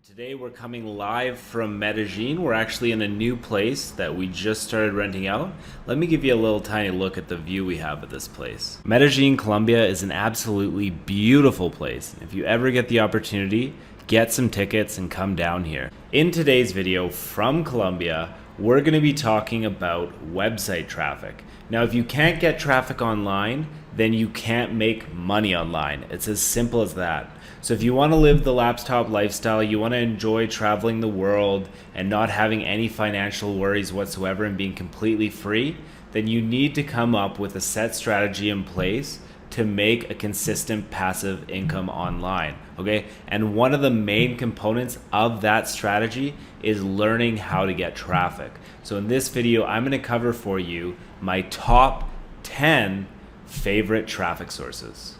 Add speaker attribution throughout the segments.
Speaker 1: Today we're coming live from Medellin. We're actually in a new place that we just started renting out. Let me give you a little tiny look at the view we have at this place. Medellin, Colombia is an absolutely beautiful place. If you ever get the opportunity, get some tickets and come down here. In today's video from Colombia, we're going to be talking about website traffic. Now, if you can't get traffic online, then you can't make money online. It's as simple as that. So if you want to live the laptop lifestyle, you want to enjoy traveling the world and not having any financial worries whatsoever and being completely free, then you need to come up with a set strategy in place to make a consistent passive income online, okay? And one of the main components of that strategy is learning how to get traffic. So in this video, I'm going to cover for you my top 10 favorite traffic sources.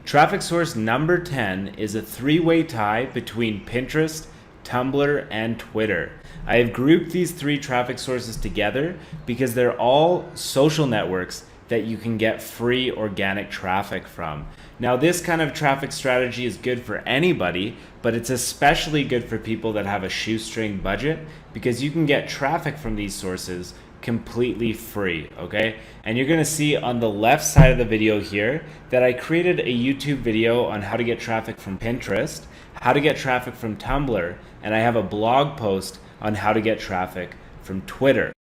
Speaker 1: Traffic source number 10 is a three-way tie between Pinterest, Tumblr, and Twitter. I have grouped these three traffic sources together because they're all social networks that you can get free organic traffic from. Now, this kind of traffic strategy is good for anybody, but it's especially good for people that have a shoestring budget because you can get traffic from these sources completely free, okay? And you're gonna see on the left side of the video here that I created a YouTube video on how to get traffic from Pinterest, how to get traffic from Tumblr, and I have a blog post on how to get traffic from Twitter.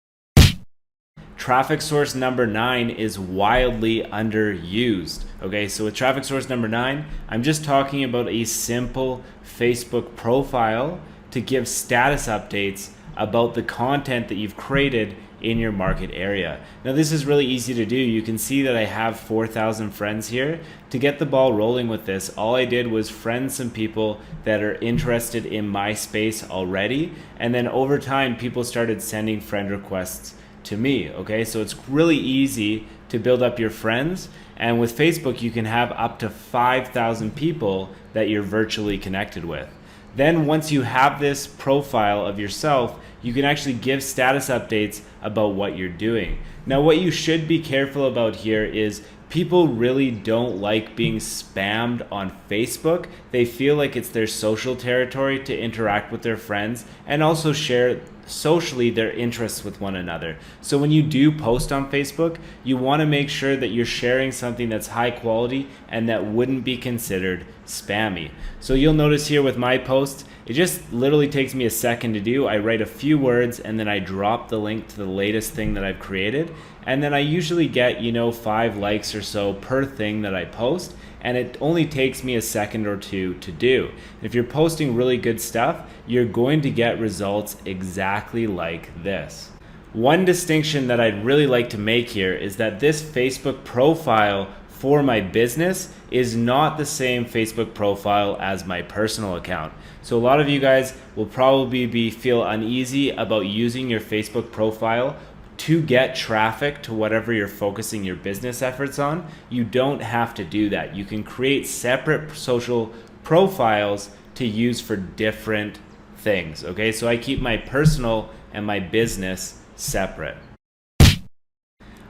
Speaker 1: Traffic source number 9 is wildly underused. Okay, so with traffic source number 9, I'm just talking about a simple Facebook profile to give status updates about the content that you've created in your market area. Now, this is really easy to do. You can see that I have 4,000 friends here. To get the ball rolling with this, all I did was friend some people that are interested in my space already, and then over time people started sending friend requests to me. Okay, so it's really easy to build up your friends, and with Facebook you can have up to 5,000 people that you're virtually connected with. Then once you have this profile of yourself, you can actually give status updates about what you're doing. Now, what you should be careful about here is people really don't like being spammed on Facebook. They feel like it's their social territory to interact with their friends and also share socially their interests with one another. So when you do post on Facebook, you want to make sure that you're sharing something that's high quality and that wouldn't be considered spammy. So you'll notice here with my posts, it just literally takes me a second to do. I write a few words and then I drop the link to the latest thing that I've created. And then I usually get, 5 likes or so per thing that I post. And it only takes me a second or two to do. If you're posting really good stuff, you're going to get results exactly like this. One distinction that I'd really like to make here is that this Facebook profile for my business is not the same Facebook profile as my personal account. So a lot of you guys will probably feel uneasy about using your Facebook profile to get traffic to whatever you're focusing your business efforts on. You don't have to do that. You can create separate social profiles to use for different things, okay? So I keep my personal and my business separate.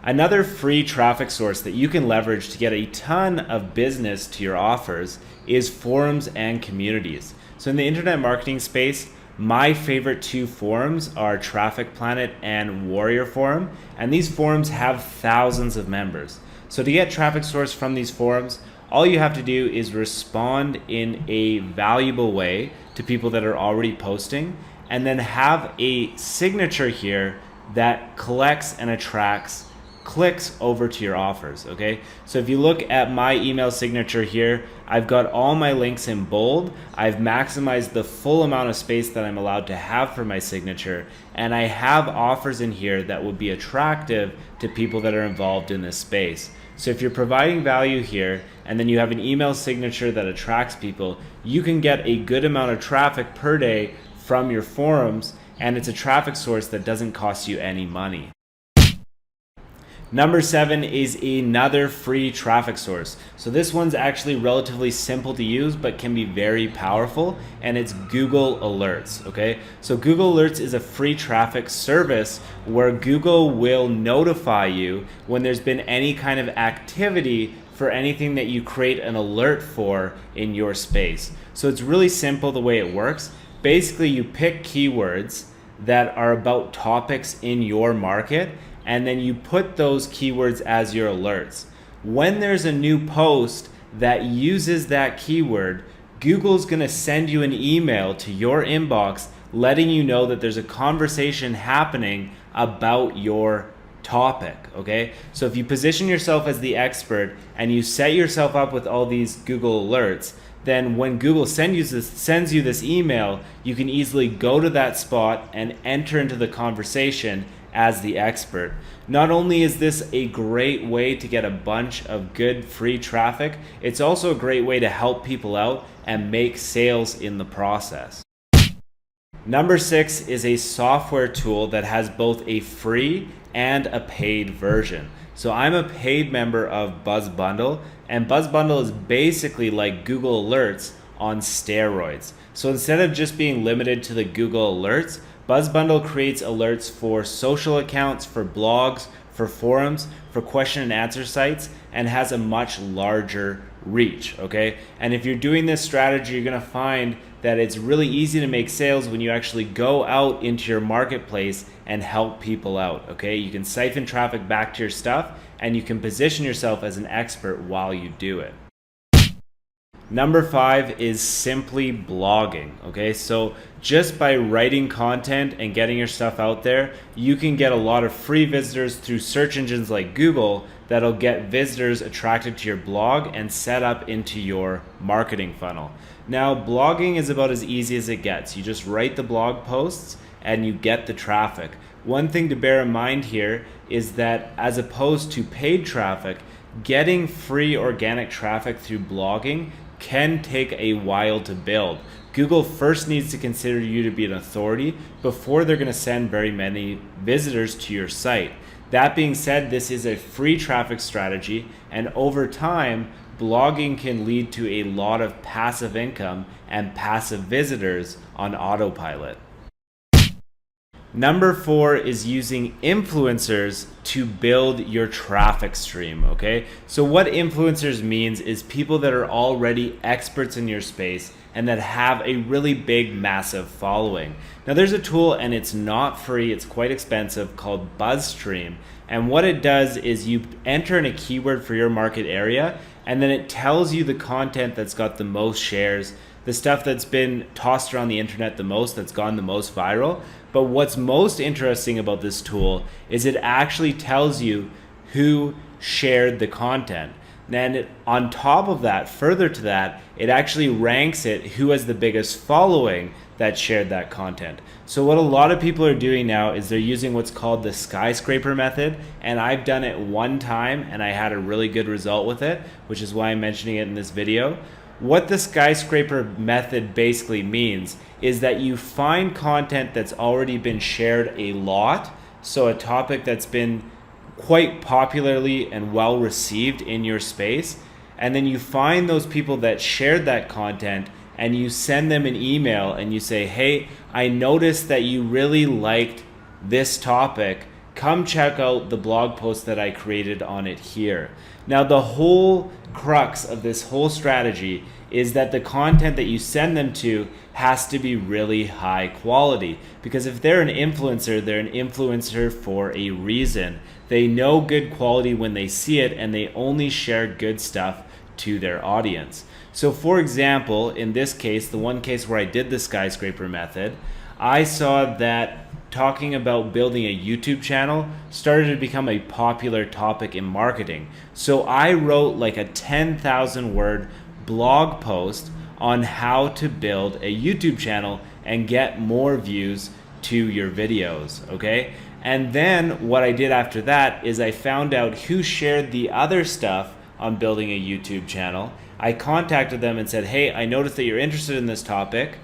Speaker 1: Another free traffic source that you can leverage to get a ton of business to your offers is forums and communities. So in the internet marketing space, my favorite 2 forums are Traffic Planet and Warrior Forum, and these forums have thousands of members. So to get traffic source from these forums, all you have to do is respond in a valuable way to people that are already posting, and then have a signature here that collects and attracts clicks over to your offers, okay? So if you look at my email signature here, I've got all my links in bold. I've maximized the full amount of space that I'm allowed to have for my signature, and I have offers in here that would be attractive to people that are involved in this space. So if you're providing value here, and then you have an email signature that attracts people, you can get a good amount of traffic per day from your forums, and it's a traffic source that doesn't cost you any money. Number 7 is another free traffic source. So this one's actually relatively simple to use, but can be very powerful, and it's Google Alerts, okay? So Google Alerts is a free traffic service where Google will notify you when there's been any kind of activity for anything that you create an alert for in your space. So it's really simple the way it works. Basically, you pick keywords that are about topics in your market, and then you put those keywords as your alerts. When there's a new post that uses that keyword, Google's gonna send you an email to your inbox letting you know that there's a conversation happening about your topic, okay? So if you position yourself as the expert and you set yourself up with all these Google alerts, then when Google sends you this email, you can easily go to that spot and enter into the conversation as the expert. Not only is this a great way to get a bunch of good free traffic, it's also a great way to help people out and make sales in the process. Number 6 is a software tool that has both a free and a paid version. So I'm a paid member of BuzzBundle, and BuzzBundle is basically like Google Alerts on steroids. So instead of just being limited to the Google Alerts, BuzzBundle creates alerts for social accounts, for blogs, for forums, for question and answer sites, and has a much larger reach, okay? And if you're doing this strategy, you're gonna find that it's really easy to make sales when you actually go out into your marketplace and help people out, okay? You can siphon traffic back to your stuff, and you can position yourself as an expert while you do it. Number 5 is simply blogging, okay? So just by writing content and getting your stuff out there, you can get a lot of free visitors through search engines like Google that'll get visitors attracted to your blog and set up into your marketing funnel. Now, blogging is about as easy as it gets. You just write the blog posts and you get the traffic. One thing to bear in mind here is that as opposed to paid traffic, getting free organic traffic through blogging can take a while to build. Google first needs to consider you to be an authority before they're going to send very many visitors to your site. That being said, this is a free traffic strategy, and over time, blogging can lead to a lot of passive income and passive visitors on autopilot. Number 4 is using influencers to build your traffic stream, okay? So what influencers means is people that are already experts in your space and that have a really big, massive following. Now there's a tool, and it's not free, it's quite expensive, called BuzzStream. And what it does is you enter in a keyword for your market area, and then it tells you the content that's got the most shares, the stuff that's been tossed around the internet the most, that's gone the most viral. But what's most interesting about this tool is it actually tells you who shared the content. Then on top of that, further to that, it actually ranks it who has the biggest following that shared that content. So what a lot of people are doing now is they're using what's called the skyscraper method, and I've done it one time and I had a really good result with it, which is why I'm mentioning it in this video. What the skyscraper method basically means is that you find content that's already been shared a lot, so a topic that's been quite popularly and well received in your space, and then you find those people that shared that content and you send them an email and you say, hey, I noticed that you really liked this topic. Come check out the blog post that I created on it here. Now, the whole crux of this whole strategy is that the content that you send them to has to be really high quality, because if they're an influencer for a reason. They know good quality when they see it, and they only share good stuff to their audience. So for example, in this case, the one case where I did the skyscraper method, I saw that talking about building a YouTube channel started to become a popular topic in marketing. So I wrote like a 10,000 word blog post on how to build a YouTube channel and get more views to your videos, okay? And then what I did after that is I found out who shared the other stuff on building a YouTube channel. I contacted them and said, hey, I noticed that you're interested in this topic.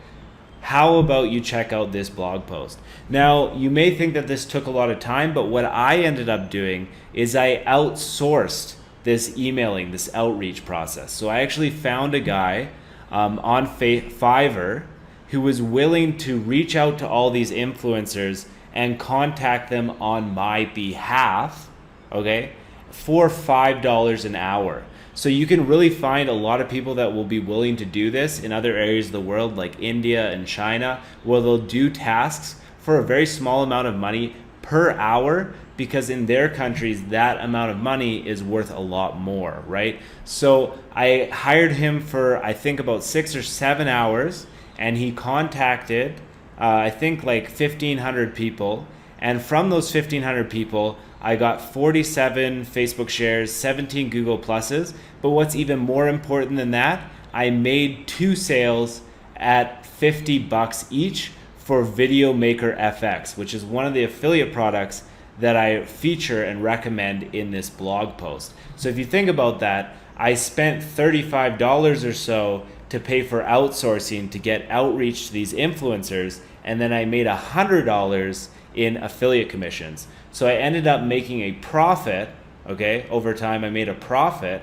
Speaker 1: how about you check out this blog post? Now, you may think that this took a lot of time, but what I ended up doing is I outsourced this emailing, this outreach process. So I actually found a guy on Fiverr who was willing to reach out to all these influencers and contact them on my behalf, okay, for $5 an hour. So you can really find a lot of people that will be willing to do this in other areas of the world like India and China, where they'll do tasks for a very small amount of money per hour, because in their countries that amount of money is worth a lot more, right? So I hired him for I think about 6 or 7 hours, and he contacted I think like 1,500 people, and from those 1,500 people I got 47 Facebook shares, 17 Google Pluses, but what's even more important than that, I made 2 sales at $50 each for Video Maker FX, which is one of the affiliate products that I feature and recommend in this blog post. So if you think about that, I spent $35 or so to pay for outsourcing to get outreach to these influencers, and then I made $100 in affiliate commissions. So I ended up making a profit, okay? Over time I made a profit,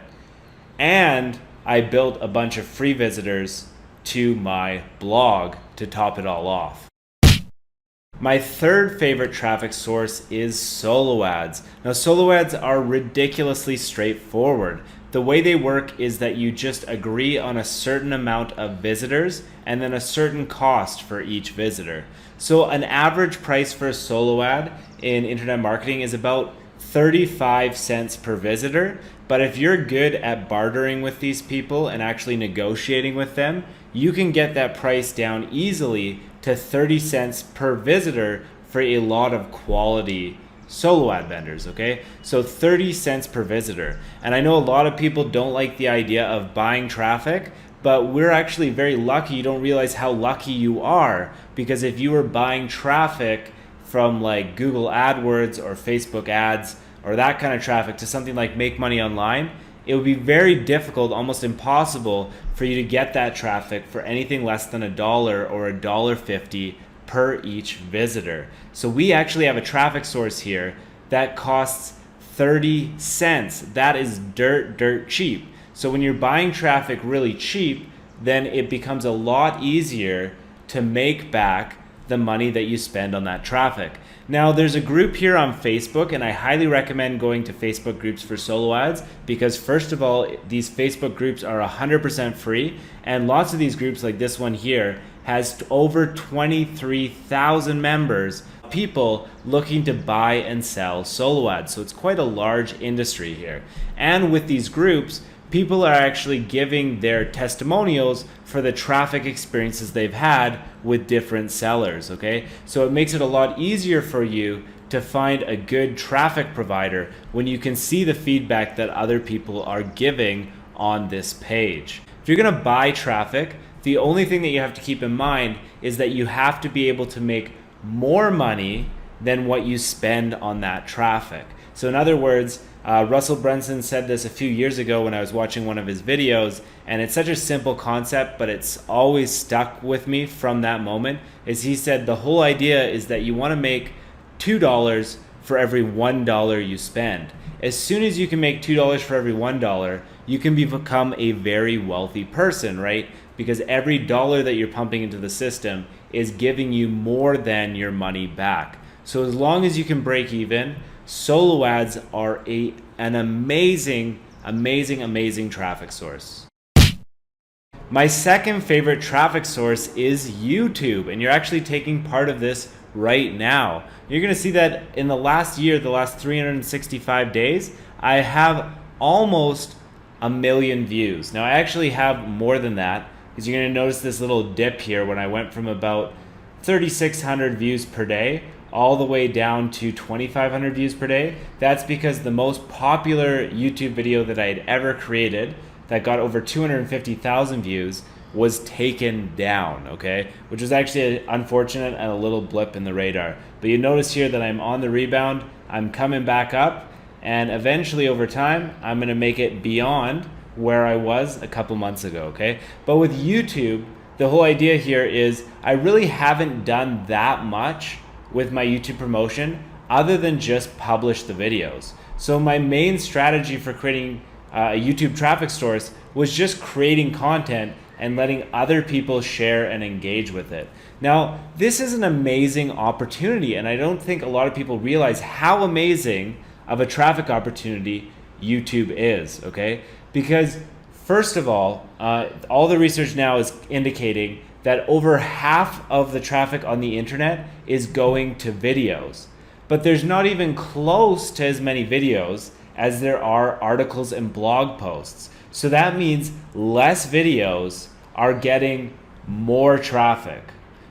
Speaker 1: and I built a bunch of free visitors to my blog to top it all off. My third favorite traffic source is solo ads. Now, solo ads are ridiculously straightforward. The way they work is that you just agree on a certain amount of visitors and then a certain cost for each visitor. So an average price for a solo ad in internet marketing is about 35 cents per visitor. But if you're good at bartering with these people and actually negotiating with them, you can get that price down easily to 30 cents per visitor for a lot of quality solo ad vendors, okay? So 30 cents per visitor. And I know a lot of people don't like the idea of buying traffic, but we're actually very lucky. You don't realize how lucky you are, because if you were buying traffic from like Google AdWords or Facebook ads or that kind of traffic to something like Make Money Online, it would be very difficult, almost impossible, for you to get that traffic for anything less than $1 or $1.50 per each visitor. So we actually have a traffic source here that costs 30 cents. That is dirt cheap. So when you're buying traffic really cheap, then it becomes a lot easier to make back the money that you spend on that traffic. Now, there's a group here on Facebook, and I highly recommend going to Facebook groups for solo ads, because first of all, these Facebook groups are 100% free, and lots of these groups like this one here has over 23,000 members, people looking to buy and sell solo ads. So it's quite a large industry here. And with these groups, people are actually giving their testimonials for the traffic experiences they've had with different sellers, okay? So it makes it a lot easier for you to find a good traffic provider when you can see the feedback that other people are giving on this page. If you're gonna buy traffic, the only thing that you have to keep in mind is that you have to be able to make more money than what you spend on that traffic. So in other words, Russell Brunson said this a few years ago when I was watching one of his videos, and it's such a simple concept, but it's always stuck with me from that moment, is he said the whole idea is that you want to make $2 for every $1 you spend. As soon as you can make $2 for every $1, you can become a very wealthy person, right? Because every dollar that you're pumping into the system is giving you more than your money back. So as long as you can break even, solo ads are an amazing traffic source. My second favorite traffic source is YouTube, and you're actually taking part of this right now. You're gonna see that in the last year, the last 365 days, I have almost 1 million views. Now I actually have more than that, because you're gonna notice this little dip here when I went from about 3,600 views per day all the way down to 2,500 views per day. That's because the most popular YouTube video that I had ever created that got over 250,000 views was taken down, okay? Which was actually unfortunate and a little blip in the radar. But you notice here that I'm on the rebound, I'm coming back up, and eventually over time, I'm gonna make it beyond where I was a couple months ago, okay? But with YouTube, the whole idea here is I really haven't done that much with my YouTube promotion other than just publish the videos. So my main strategy for creating a YouTube traffic source was just creating content and letting other people share and engage with it. Now, this is an amazing opportunity, and I don't think a lot of people realize how amazing of a traffic opportunity YouTube is, okay? Because first of all the research now is indicating that over half of the traffic on the internet is going to videos. But there's not even close to as many videos as there are articles and blog posts. So that means less videos are getting more traffic.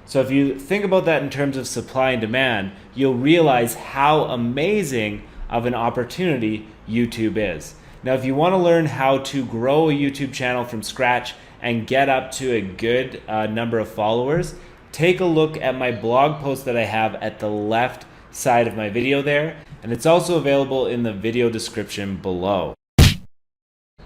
Speaker 1: So if you think about that in terms of supply and demand, you'll realize how amazing of an opportunity YouTube is. Now, if you want to learn how to grow a YouTube channel from scratch and get up to a good number of followers, take a look at my blog post that I have at the left side of my video there, and it's also available in the video description below.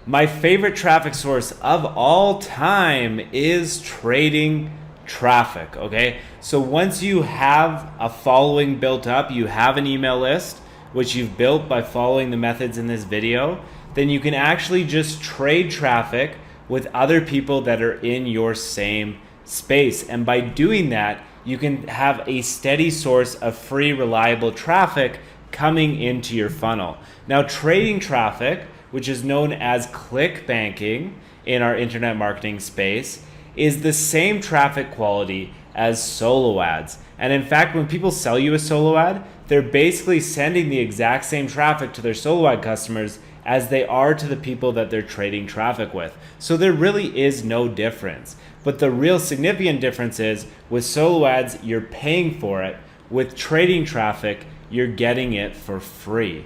Speaker 1: My favorite traffic source of all time is trading traffic, okay? So once you have a following built up, you have an email list, which you've built by following the methods in this video, then you can actually just trade traffic with other people that are in your same space. And by doing that, you can have a steady source of free, reliable traffic coming into your funnel. Now, trading traffic, which is known as click banking in our internet marketing space, is the same traffic quality as solo ads. And in fact, when people sell you a solo ad, they're basically sending the exact same traffic to their solo ad customers as they are to the people that they're trading traffic with. So there really is no difference. But the real significant difference is with solo ads, you're paying for it. With trading traffic, you're getting it for free.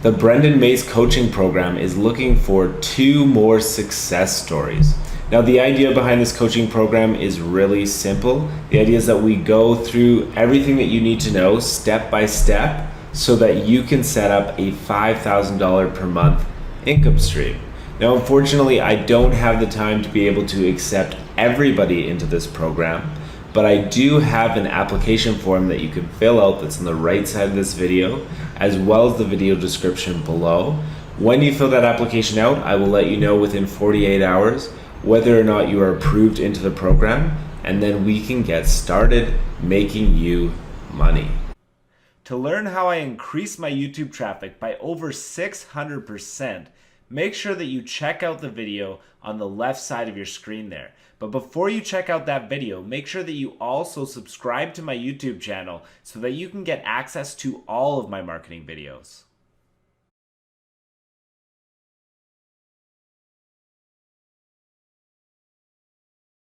Speaker 1: The Brendan Mace coaching program is looking for 2 more success stories. Now, the idea behind this coaching program is really simple. The idea is that we go through everything that you need to know step by step so that you can set up a $5,000 per month income stream. Now, unfortunately, I don't have the time to be able to accept everybody into this program, but I do have an application form that you can fill out that's on the right side of this video, as well as the video description below. When you fill that application out, I will let you know within 48 hours whether or not you are approved into the program, and then we can get started making you money. To learn how I increase my YouTube traffic by over 600%, make sure that you check out the video on the left side of your screen there. But before you check out that video, make sure that you also subscribe to my YouTube channel so that you can get access to all of my marketing videos.